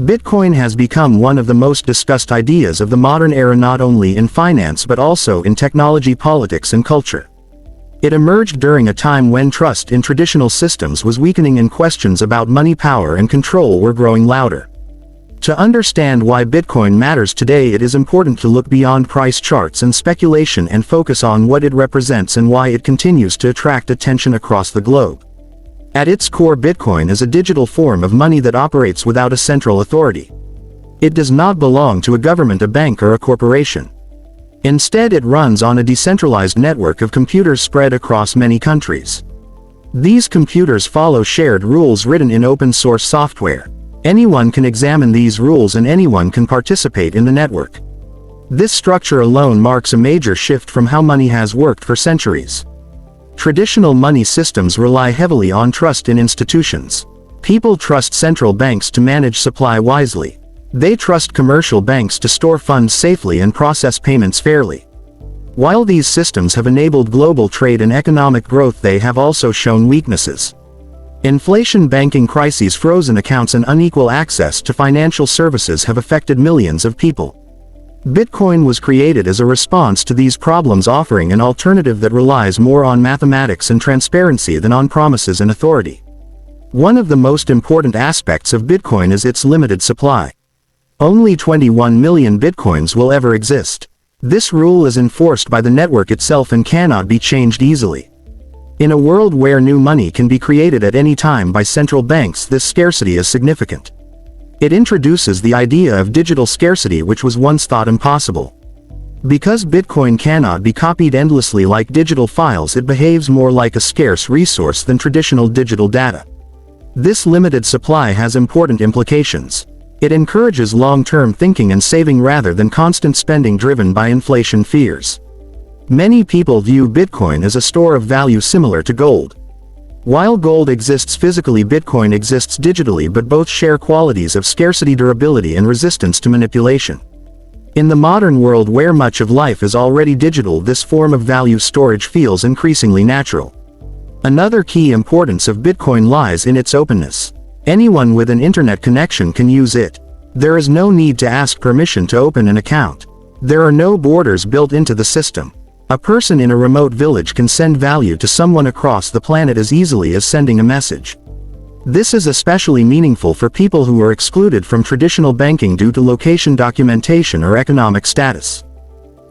Bitcoin has become one of the most discussed ideas of the modern era, not only in finance but also in technology, politics, and culture. It emerged during a time when trust in traditional systems was weakening and questions about money, power, and control were growing louder. To understand why Bitcoin matters today, it is important to look beyond price charts and speculation and focus on what it represents and why it continues to attract attention across the globe. At its core, Bitcoin is a digital form of money that operates without a central authority. It does not belong to a government, a bank, or a corporation. Instead, it runs on a decentralized network of computers spread across many countries. These computers follow shared rules written in open-source software. Anyone can examine these rules and anyone can participate in the network. This structure alone marks a major shift from how money has worked for centuries. Traditional money systems rely heavily on trust in institutions. People trust central banks to manage supply wisely. They trust commercial banks to store funds safely and process payments fairly. While these systems have enabled global trade and economic growth, they have also shown weaknesses. Inflation, banking crises, frozen accounts, and unequal access to financial services have affected millions of people. Bitcoin was created as a response to these problems, offering an alternative that relies more on mathematics and transparency than on promises and authority. One of the most important aspects of Bitcoin is its limited supply. Only 21 million Bitcoins will ever exist. This rule is enforced by the network itself and cannot be changed easily. In a world where new money can be created at any time by central banks, this scarcity is significant. It introduces the idea of digital scarcity, which was once thought impossible. Because Bitcoin cannot be copied endlessly like digital files, it behaves more like a scarce resource than traditional digital data. This limited supply has important implications. It encourages long-term thinking and saving rather than constant spending driven by inflation fears. Many people view Bitcoin as a store of value similar to gold. While gold exists physically, Bitcoin exists digitally, but both share qualities of scarcity, durability, and resistance to manipulation. In the modern world where much of life is already digital, this form of value storage feels increasingly natural. Another key importance of Bitcoin lies in its openness. Anyone with an internet connection can use it. There is no need to ask permission to open an account. There are no borders built into the system. A person in a remote village can send value to someone across the planet as easily as sending a message. This is especially meaningful for people who are excluded from traditional banking due to location, documentation, or economic status.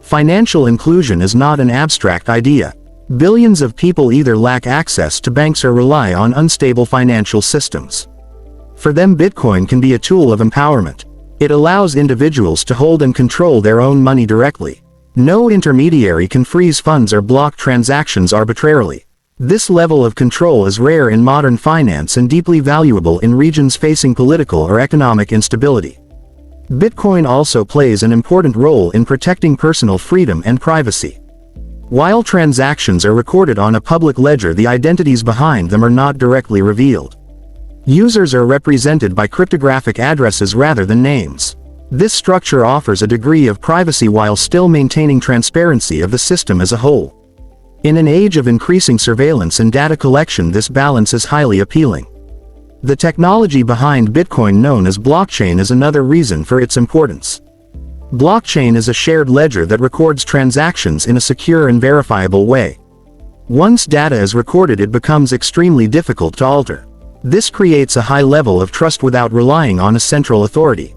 Financial inclusion is not an abstract idea. Billions of people either lack access to banks or rely on unstable financial systems. For them, Bitcoin can be a tool of empowerment. It allows individuals to hold and control their own money directly. No intermediary can freeze funds or block transactions arbitrarily. This level of control is rare in modern finance and deeply valuable in regions facing political or economic instability. Bitcoin also plays an important role in protecting personal freedom and privacy. While transactions are recorded on a public ledger, the identities behind them are not directly revealed. Users are represented by cryptographic addresses rather than names. This structure offers a degree of privacy while still maintaining transparency of the system as a whole. In an age of increasing surveillance and data collection, this balance is highly appealing. The technology behind Bitcoin, known as blockchain, is another reason for its importance. Blockchain is a shared ledger that records transactions in a secure and verifiable way. Once data is recorded, it becomes extremely difficult to alter. This creates a high level of trust without relying on a central authority.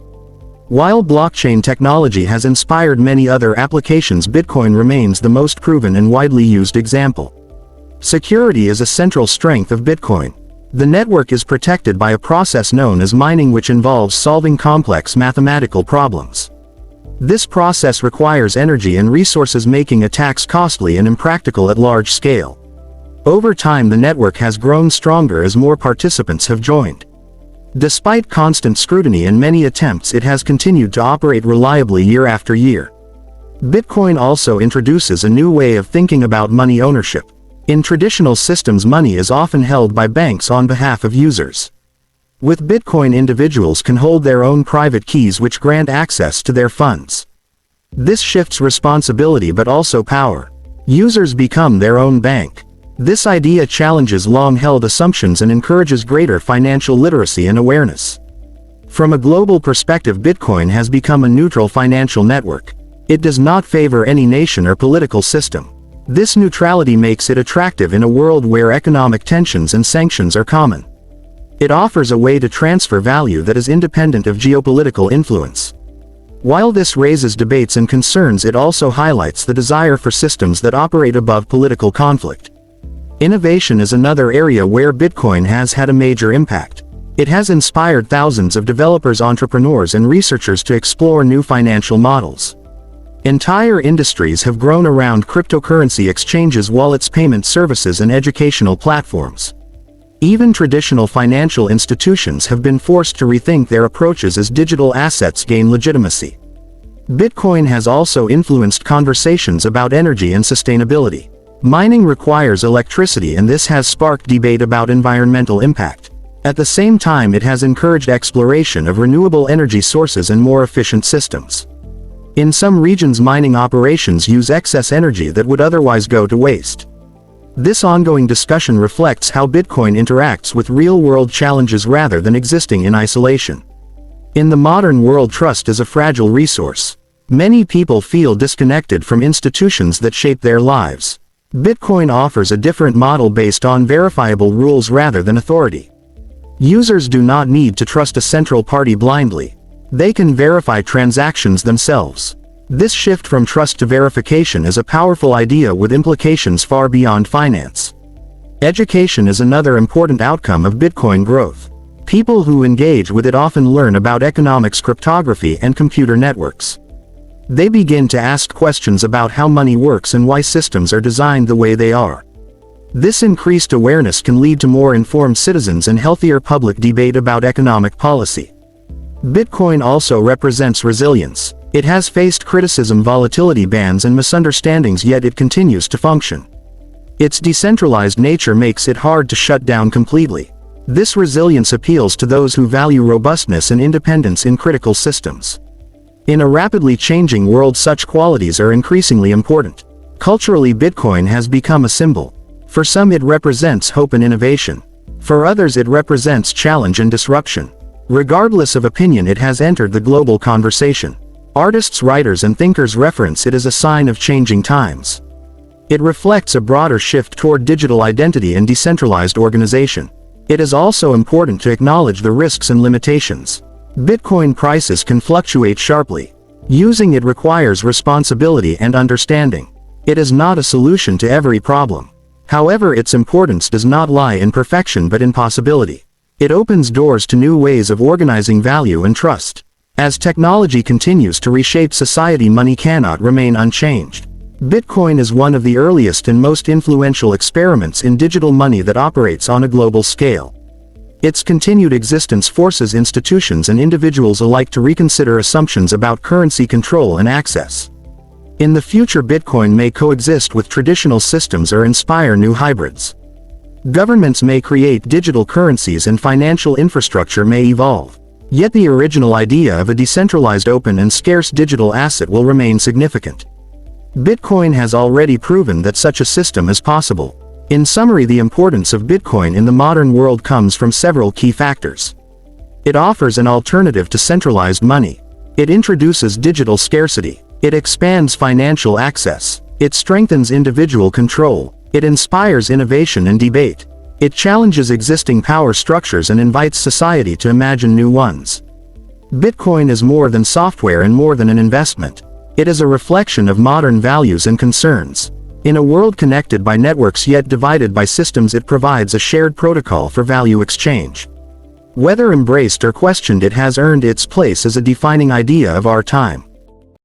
While blockchain technology has inspired many other applications, Bitcoin remains the most proven and widely used example. Security is a central strength of Bitcoin. The network is protected by a process known as mining, which involves solving complex mathematical problems. This process requires energy and resources, making attacks costly and impractical at large scale. Over time, the network has grown stronger as more participants have joined. Despite constant scrutiny and many attempts, it has continued to operate reliably year after year. Bitcoin also introduces a new way of thinking about money ownership. In traditional systems, money is often held by banks on behalf of users. With Bitcoin, individuals can hold their own private keys, which grant access to their funds. This shifts responsibility but also power. Users become their own bank. This idea challenges long-held assumptions and encourages greater financial literacy and awareness. From a global perspective, Bitcoin has become a neutral financial network. It does not favor any nation or political system. This neutrality makes it attractive in a world where economic tensions and sanctions are common. It offers a way to transfer value that is independent of geopolitical influence. While this raises debates and concerns, it also highlights the desire for systems that operate above political conflict. Innovation is another area where Bitcoin has had a major impact. It has inspired thousands of developers, entrepreneurs, and researchers to explore new financial models. Entire industries have grown around cryptocurrency exchanges, wallets, payment services, and educational platforms. Even traditional financial institutions have been forced to rethink their approaches as digital assets gain legitimacy. Bitcoin has also influenced conversations about energy and sustainability. Mining requires electricity, and this has sparked debate about environmental impact. At the same time, it has encouraged exploration of renewable energy sources and more efficient systems. In some regions, mining operations use excess energy that would otherwise go to waste. This ongoing discussion reflects how Bitcoin interacts with real-world challenges rather than existing in isolation. In the modern world, trust is a fragile resource. Many people feel disconnected from institutions that shape their lives. Bitcoin offers a different model based on verifiable rules rather than authority. Users do not need to trust a central party blindly. They can verify transactions themselves. This shift from trust to verification is a powerful idea with implications far beyond finance. Education is another important outcome of Bitcoin growth. People who engage with it often learn about economics, cryptography, and computer networks. They begin to ask questions about how money works and why systems are designed the way they are. This increased awareness can lead to more informed citizens and healthier public debate about economic policy. Bitcoin also represents resilience. It has faced criticism, volatility, bans, and misunderstandings, yet it continues to function. Its decentralized nature makes it hard to shut down completely. This resilience appeals to those who value robustness and independence in critical systems. In a rapidly changing world, such qualities are increasingly important. Culturally, Bitcoin has become a symbol. For some, it represents hope and innovation. For others, it represents challenge and disruption. Regardless of opinion, it has entered the global conversation. Artists, writers, and thinkers reference it as a sign of changing times. It reflects a broader shift toward digital identity and decentralized organization. It is also important to acknowledge the risks and limitations. Bitcoin prices can fluctuate sharply. Using it requires responsibility and understanding. It is not a solution to every problem. However, its importance does not lie in perfection but in possibility. It opens doors to new ways of organizing value and trust. As technology continues to reshape society, money cannot remain unchanged. Bitcoin is one of the earliest and most influential experiments in digital money that operates on a global scale. Its continued existence forces institutions and individuals alike to reconsider assumptions about currency control and access. In the future, Bitcoin may coexist with traditional systems or inspire new hybrids. Governments may create digital currencies and financial infrastructure may evolve. Yet the original idea of a decentralized, open, and scarce digital asset will remain significant. Bitcoin has already proven that such a system is possible. In summary, the importance of Bitcoin in the modern world comes from several key factors. It offers an alternative to centralized money. It introduces digital scarcity. It expands financial access. It strengthens individual control. It inspires innovation and debate. It challenges existing power structures and invites society to imagine new ones. Bitcoin is more than software and more than an investment. It is a reflection of modern values and concerns. In a world connected by networks yet divided by systems, it provides a shared protocol for value exchange. Whether embraced or questioned, it has earned its place as a defining idea of our time.